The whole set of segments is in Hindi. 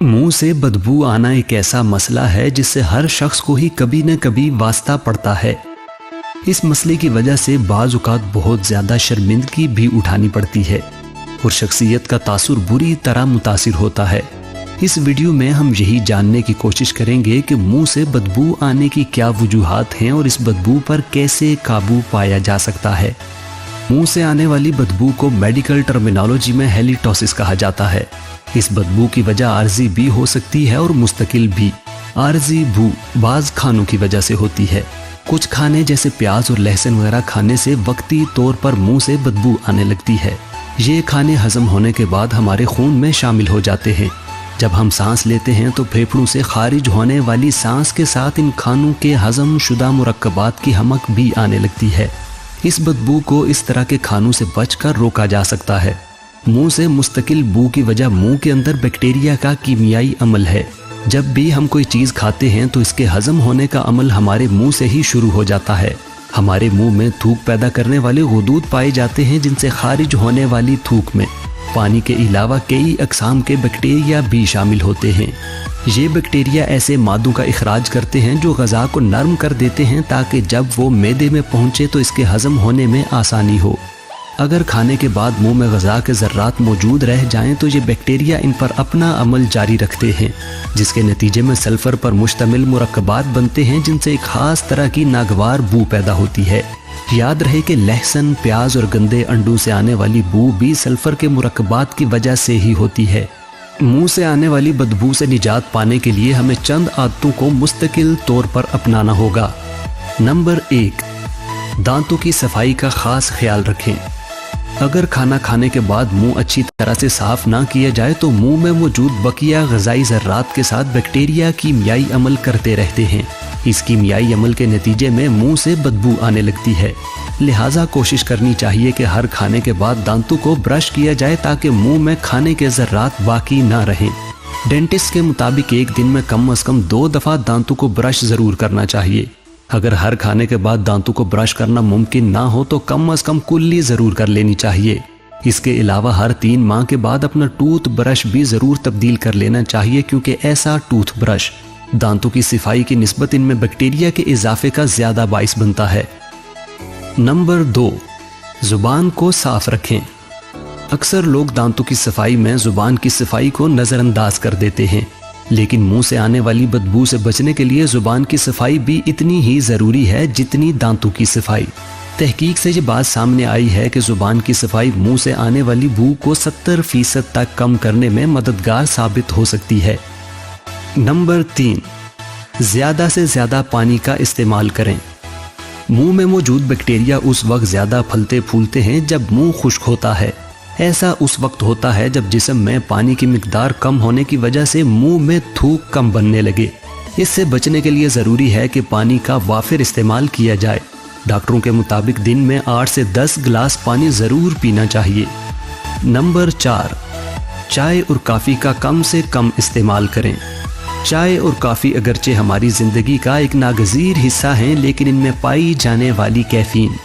मुंह से बदबू आना एक ऐसा मसला है जिससे हर शख्स को ही कभी न कभी वास्ता पड़ता है। इस मसले की वजह से बाज़ औक़ात बहुत ज़्यादा शर्मिंदगी भी उठानी पड़ती है और शख्सियत का तासुर बुरी तरह मुतासिर होता है। इस वीडियो में हम यही जानने की कोशिश करेंगे कि मुंह से बदबू आने की क्या वजूहात हैं और इस बदबू पर कैसे काबू पाया जा सकता है। मुंह से आने वाली बदबू को मेडिकल टर्मिनोलॉजी में हैलिटोसिस कहा जाता है। इस बदबू की वजह आर्जी भी हो सकती है और मुस्तकिल भी। आर्जी बू बाज़ खानों की वजह से होती है। कुछ खाने जैसे प्याज और लहसुन वगैरह खाने से वक्ती तौर पर मुंह से बदबू आने लगती है। ये खाने हजम होने के बाद हमारे खून में शामिल हो जाते हैं। जब हम सांस लेते हैं तो फेफड़ों से खारिज होने वाली सांस के साथ इन खानों के हजम शुदा मुरक्कबात की हमक भी आने लगती है। इस बदबू को इस तरह के खानों से बचकर रोका जा सकता है। मुंह से मुस्तकिल बू की वजह मुंह के अंदर बैक्टीरिया का कीमियाई अमल है। जब भी हम कोई चीज़ खाते हैं तो इसके हजम होने का अमल हमारे मुंह से ही शुरू हो जाता है। हमारे मुंह में थूक पैदा करने वाले गुदूद पाए जाते हैं जिनसे खारिज होने वाली थूक में पानी के अलावा कई अक़साम के बैक्टीरिया भी शामिल होते हैं। ये बैक्टीरिया ऐसे मादों का इखराज करते हैं जो ग़ज़ा को नरम कर देते हैं ताकि जब वो मैदे में पहुँचे तो इसके हजम होने में आसानी हो। अगर खाने के बाद मुंह में ग़ज़ा के ज़र्रात मौजूद रह जाएं तो ये बैक्टीरिया इन पर अपना अमल जारी रखते हैं, जिसके नतीजे में सल्फ़र पर मुश्तमिल मुरक्कबात बनते हैं जिनसे एक ख़ास तरह की नागवार बू पैदा होती है। याद रहे कि लहसुन, प्याज और गंदे अंडों से आने वाली बू भी सल्फ़र के मुरक्कबात की वजह से ही होती है। मुंह से आने वाली बदबू से निजात पाने के लिए हमें चंद आदतों को मुस्तकिल तौर पर अपनाना होगा। नंबर 1, दांतों की सफाई का ख़ास ख्याल रखें। अगर खाना खाने के बाद मुंह अच्छी तरह से साफ ना किया जाए तो मुंह में मौजूद बकिया ग़ज़ाई ज़र्रात के साथ बैक्टीरिया कीमियाई अमल करते रहते हैं। इस कीमियाई अमल के नतीजे में मुंह से बदबू आने लगती है। लिहाजा कोशिश करनी चाहिए कि हर खाने के बाद दांतों को ब्रश किया जाए ताकि मुंह में खाने के ज़र्रात बाकी ना रहें। डेंटिस्ट के मुताबिक एक दिन में कम से कम 2 दफ़ा दांतों को ब्रश ज़रूर करना चाहिए। अगर हर खाने के बाद दांतों को ब्रश करना मुमकिन ना हो तो कम से कम कुल्ली ज़रूर कर लेनी चाहिए। इसके अलावा हर 3 माह के बाद अपना टूथ ब्रश भी ज़रूर तब्दील कर लेना चाहिए, क्योंकि ऐसा टूथ ब्रश दांतों की सफाई की निस्बत इनमें बैक्टीरिया के इजाफे का ज़्यादा बाइस बनता है। नंबर 2, ज़ुबान को साफ रखें। अक्सर लोग दांतों की सफाई में ज़ुबान की सफाई को नज़रअंदाज कर देते हैं, लेकिन मुंह से आने वाली बदबू से बचने के लिए ज़ुबान की सफाई भी इतनी ही ज़रूरी है जितनी दांतों की सफाई। तहकीक से ये बात सामने आई है कि ज़ुबान की सफाई मुंह से आने वाली बू को 70% तक कम करने में मददगार साबित हो सकती है। नंबर 3, ज़्यादा से ज़्यादा पानी का इस्तेमाल करें। मुंह में मौजूद बैक्टीरिया उस वक्त ज़्यादा फलते फूलते हैं जब मुंह खुश्क होता है। ऐसा उस वक्त होता है जब जिस्म में पानी की मिकदार कम होने की वजह से मुंह में थूक कम बनने लगे। इससे बचने के लिए ज़रूरी है कि पानी का वाफिर इस्तेमाल किया जाए। डॉक्टरों के मुताबिक दिन में 8 से 10 गिलास पानी ज़रूर पीना चाहिए। नंबर 4, चाय और काफ़ी का कम से कम इस्तेमाल करें। चाय और काफ़ी अगरचे हमारी ज़िंदगी का एक नागज़ीर हिस्सा हैं, लेकिन इनमें पाई जाने वाली कैफ़ीन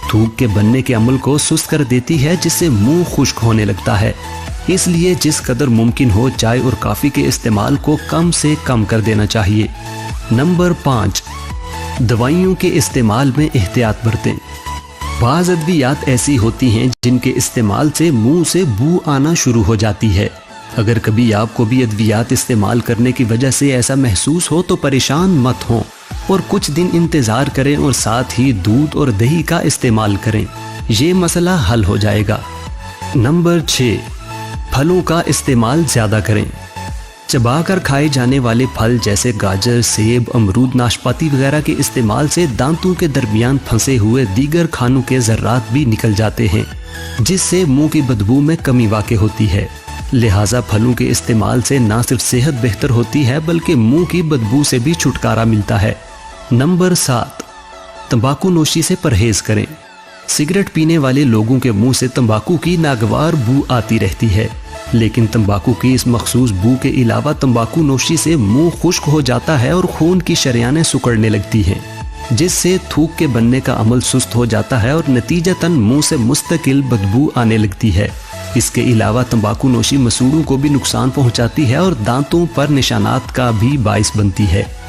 थूक के बनने के अमल को सुस्त कर देती है, जिससे मुंह खुश्क होने लगता है। इसलिए जिस कदर मुमकिन हो चाय और काफ़ी के इस्तेमाल को कम से कम कर देना चाहिए। नंबर 5, दवाइयों के इस्तेमाल में एहतियात बरतें। बाज़ अद्वियात ऐसी होती हैं जिनके इस्तेमाल से मुंह से बू आना शुरू हो जाती है। अगर कभी आपको भी अद्वियात इस्तेमाल करने की वजह से ऐसा महसूस हो तो परेशान मत हों और कुछ दिन इंतज़ार करें और साथ ही दूध और दही का इस्तेमाल करें। ये मसला हल हो जाएगा। नंबर 6, फलों का इस्तेमाल ज़्यादा करें। चबाकर खाए जाने वाले फल जैसे गाजर, सेब, अमरूद, नाशपाती वगैरह के इस्तेमाल से दांतों के दरमियान फंसे हुए दीगर खानों के ज़र्रात भी निकल जाते हैं, जिससे मुंह की बदबू में कमी वाक़ होती है। लिहाजा फलों के इस्तेमाल से ना सिर्फ सेहत बेहतर होती है बल्कि मुंह की बदबू से भी छुटकारा मिलता है। नंबर 7, तंबाकू नोशी से परहेज करें। सिगरेट पीने वाले लोगों के मुंह से तंबाकू की नागवार बू आती रहती है, लेकिन तंबाकू की इस मखसूस बू के अलावा तंबाकू नोशी से मुंह खुश्क हो जाता है और खून की शरियानें सिकुड़ने लगती हैं, जिससे थूक के बनने का अमल सुस्त हो जाता है और नतीजतन मुंह से मुस्तकिल बदबू आने लगती है। इसके अलावा तंबाकू नोशी मसूड़ों को भी नुकसान पहुंचाती है और दांतों पर निशानात का भी बाइस बनती है।